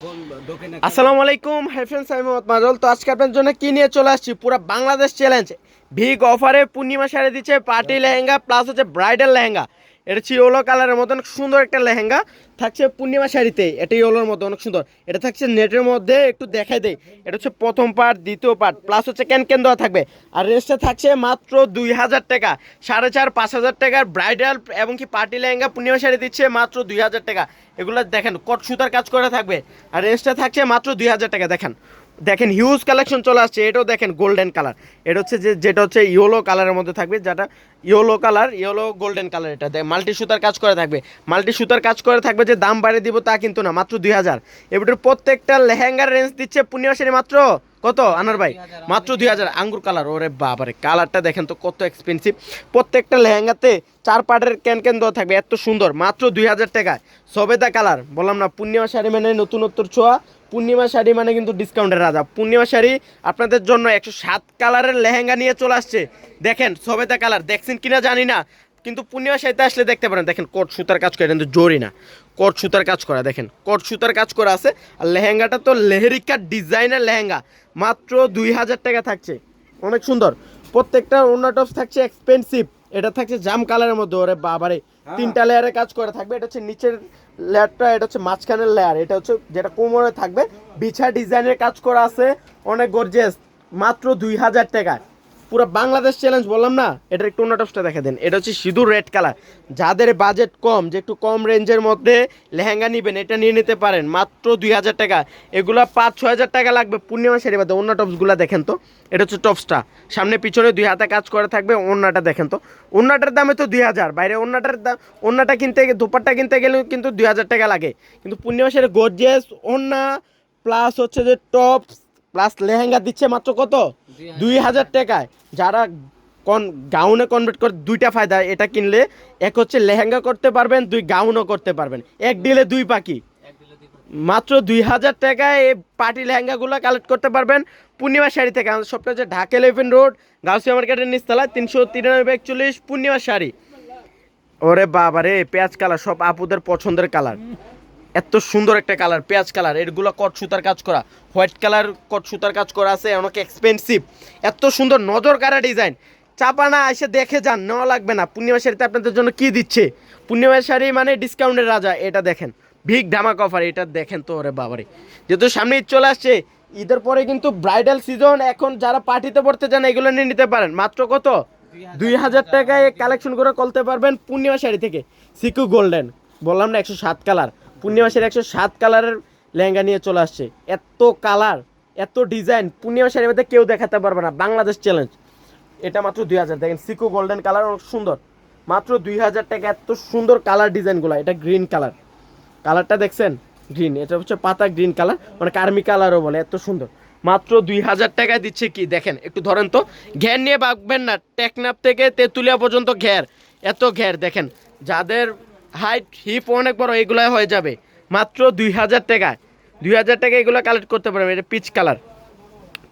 আসসালামু আলাইকুম, hi friends, আমি মোহাম্মদ মাজল। তো আজকে আপনার জন্য কি নিয়ে চলে আসছি, পুরো বাংলাদেশ চ্যালেঞ্জ বিগ অফারে পূর্ণিমা শাড়ি দিচ্ছে, পার্টি লেহেঙ্গা প্লাস হচ্ছে ব্রাইডাল লেহেঙ্গা। এটা হচ্ছে ইয়েলো কালারের মতো অনেক সুন্দর একটা লেহেঙ্গা থাকছে পূর্ণিমা শাড়িতে। এটা ইয়েলোর মতো অনেক সুন্দর, এটা থাকছে নেটের মধ্যে। একটু দেখাই দেয়, এটা হচ্ছে প্রথম পার্ট, দ্বিতীয় পার্ট, প্লাস হচ্ছে ক্যান দেওয়া থাকবে। আর রেঞ্জটা থাকছে মাত্র 2000 টাকা, 4500 টাকার ব্রাইডাল এবং কি পার্টি লেহেঙ্গা পূর্ণিমা শাড়ি দিচ্ছে মাত্র 2000 টাকা। এগুলো দেখেন কট সুতার কাজ করে থাকবে, আর রেঞ্জটা থাকছে মাত্র 2000 টাকা। দেখেন দেখেন হিউজ কালেকশন চলে আসছে। এটাও দেখেন গোল্ডেন কালার, এটা হচ্ছে যেটা হচ্ছে ইয়েলো কালারের মধ্যে থাকবে, যেটা yellow colour, yellow golden colour. এটা মাল্টি সুতার কাজ করে থাকবে, মাল্টি সুতার কাজ করে থাকবে। যে দাম বাড়িয়ে দিব তা কিন্তু না, মাত্র 2000। এবারে প্রত্যেকটা লেহেঙ্গার রেঞ্জ দিচ্ছে পূর্ণিমা শাড়ি মাত্র কত আনার ভাই? মাত্র 2000। আঙ্গুর কালার, ওরে বাবারে কালারটা দেখেন তো কত এক্সপেন্সিভ। প্রত্যেকটা লেহেঙ্গাতে 4 পার্টের ক্যান দেওয়া থাকবে, এত সুন্দর, মাত্র 2000 টাকায়। সবেদা কালার, বললাম না পূর্ণিমা শাড়ি মানে নতুনত্বর ছোঁয়া, পূর্ণিমা শাড়ি মানে কিন্তু ডিসকাউন্টের রাজা। পূর্ণিমা শাড়ি আপনাদের জন্য 107 কালারের লেহেঙ্গা নিয়ে চলে আসছে। দেখেন সবেদা কালার, দেখছেন কিনা জানি না, কিন্তু পূর্ণিমা শাড়িতে আসলে দেখতে পারেন। দেখেন কট সুতার কাজ করে, কিন্তু জোরই না, কট সুতার কাজ করা। দেখেন কট সুতার কাজ করা আছে। আর লেহেঙ্গাটা তো লেহেরিকা ডিজাইনের লেহেঙ্গা, মাত্র 2000 টাকা থাকছে, অনেক সুন্দর। প্রত্যেকটা ওড়না টপস থাকছে এক্সপেন্সিভ। এটা থাকছে জাম কালারের মধ্যে, ওরে বাবারে 3টা লেয়ারে কাজ করে থাকবে। এটা হচ্ছে নিচের লেয়ারটা, এটা হচ্ছে মাঝখানের লেয়ার, এটা হচ্ছে যেটা কোমরে থাকবে বিছা ডিজাইনের কাজ করা আছে, অনেক গর্জিয়াস, মাত্র 2000 টাকায়। পুরো বাংলাদেশ চ্যালেঞ্জ, বললাম না। এটার একটু অন্য টপসটা দেখে দেন, এটা হচ্ছে সিঁদুর রেড কালার। যাদের বাজেট কম, যে একটু কম রেঞ্জের মধ্যে লেহেঙ্গা নেবেন, এটা নিয়ে নিতে পারেন মাত্র 2000 টাকা। এগুলো 5-6000 টাকা লাগবে পূর্ণিমা শাড়ি বাদে। অন্য টপসগুলো দেখেন তো, এটা হচ্ছে টপসটা, সামনে পিছনে 2 হাতে কাজ করে থাকবে। ওড়নাটা দেখেন তো, ওড়নাটার দামে তো 2000, বাইরে ওড়নাটার দাম, ওড়নাটা কিনতে দোপাট্টা কিনতে গেলেও কিন্তু 2000 টাকা লাগে। কিন্তু পূর্ণিমা শাড়ি গর্জিয়াস ওড়না প্লাস হচ্ছে যে টপস প্লাস লেহেঙ্গা দিচ্ছে মাত্র কত? 2000 টাকায়। যারা গাউনে কনভার্ট করে, দুইটা ফায়দা এটা কিনলে, এক হচ্ছে লেহেঙ্গা করতে পারবেন, 2 গাউনও করতে পারবেন, এক ডিলে 2 পাখি। মাত্র 2000 টাকায় এই পার্টি লেহেঙ্গাগুলো কালেক্ট করতে পারবেন পূর্ণিমা শাড়ি থেকে। আমাদের সবটা হচ্ছে ঢাকা 11 রোড, গাউসিয়া মার্কেটের নিচতলায়, 393-41 পূর্ণিমা শাড়ি। ওরে বাবা রে, পেঁয়াজ কালার, সব আপুদের পছন্দের কালার, এত সুন্দর একটা কালার পেঁয়াজ কালার। এগুলো কট সুতার কাজ করা, হোয়াইট কালার কট সুতার কাজ করা আছে, অনেক এক্সপেন্সিভ, এত সুন্দর নজর কাড়া ডিজাইন। চাপানা এসে দেখে যান, নেওয়া লাগবে না। পূর্ণিমা শাড়িতে আপনাদের জন্য কি দিচ্ছে, পূর্ণিমা শাড়ি মানে ডিসকাউন্টের রাজা। এটা দেখেন বিগ ধামাক অফার, এটা দেখেন তো, ওরে বাবারে। যেহেতু সামনে ঈদ চলে আসছে, ঈদের পরে কিন্তু ব্রাইডাল সিজন, এখন যারা পার্টিতে পড়তে চান এগুলো নিয়ে নিতে পারেন। মাত্র কত? 2000 টাকায় কালেকশন করে করতে পারবেন পূর্ণিমা শাড়ি থেকে। সিকু গোল্ডেন, বললাম না 107 কালার, পূর্ণিমা শাড়ি 107 কালারের লেহেঙ্গা নিয়ে চলে আসছে। এত কালার, এত ডিজাইন পূর্ণিমা শাড়ির মধ্যে কেউ দেখাতে পারবে না, বাংলাদেশ চ্যালেঞ্জ। এটা মাত্র 2000। দেখেন সিকু গোল্ডেন কালার, অনেক সুন্দর, মাত্র 2000 টাকা। এত সুন্দর কালার ডিজাইনগুলো। এটা গ্রিন কালার, কালারটা দেখছেন গ্রিন, এটা হচ্ছে পাতা গ্রিন কালার, মানে কার্মি কালারও বলে, এত সুন্দর। মাত্র 2000 টাকায় দিচ্ছে কি দেখেন, একটু ধরেন তো, ঘের নিয়ে ভাববেন না, টেকনাফ থেকে তেঁতুলিয়া পর্যন্ত ঘের, এত ঘের। দেখেন যাদের হাইট হিপ অনেক বড়, এগুলো হয়ে যাবে মাত্র 2000 টাকায়। 2000 টাকা এগুলো কালেক্ট করতে পারবেন। এটা পিচ কালার,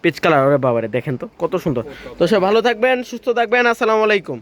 পিচ কালার, ওরে বাবারে দেখেন তো কত সুন্দর। তো সে ভালো থাকবেন, সুস্থ থাকবেন, আসসালামু আলাইকুম।